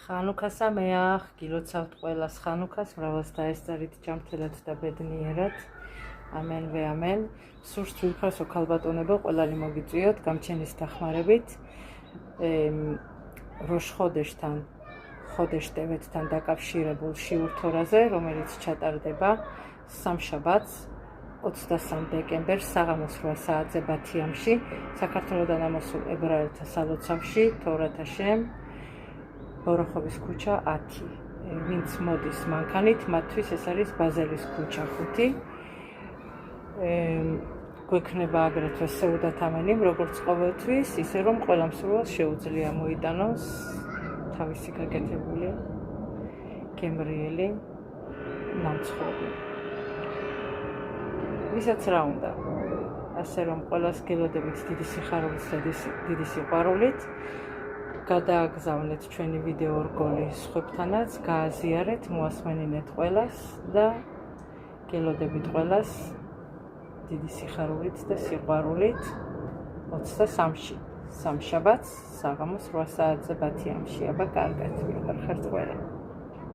ხანუქასა მეახ გილოცავთ ყველას ხანუქას მრავალს დაესწარით ჯანმრთელად და ბედნიერად ამენ ვე ამენ სურს თვითფროსო ქალბატონებო ყველანი მოგიწვიოთ გამჩენის დახმარებით როშ ხოდეშთან ხოდეშტევეთთან დაკავშირებულ შიურთორაზე რომელიც ჩატარდება სამშაბათს 23 დეკემბერს საღამოს 8 საათზე ბათიამში საქართველოდან ამოსულ ებრაელთა სალოცავში თორათ ჰაშემ ბოროხოვის ქუჩა 10 ვინც მოდის მანქანით მათთვის ეს არის ბაზელის ქუჩა 5 გვექნება აგრეთვე სეუდათ ამენიმ როგორც ყოველთვის ისე რომ ყველა მსურველს შეუძლია მოიტანოს თავისი გაკეთებული გემრიელი ნამცხრობი ვისაც რა უნდა ასე რომ ყველას გელოდებით დიდი სიხარულით და დიდი სიყვარულით გადააგზავნეთ ჩვენი ვიდეო რგოლი სხვებთანაც გააზიარეთ მოასმენინეთ ყველას და გელოდებით ყველას დიდი სიხარულით და სიყვარულით 23-ში სამშაბათს საღამოს 8 საათზე ბათიამში აბა კარგად მიყურხართ ყველა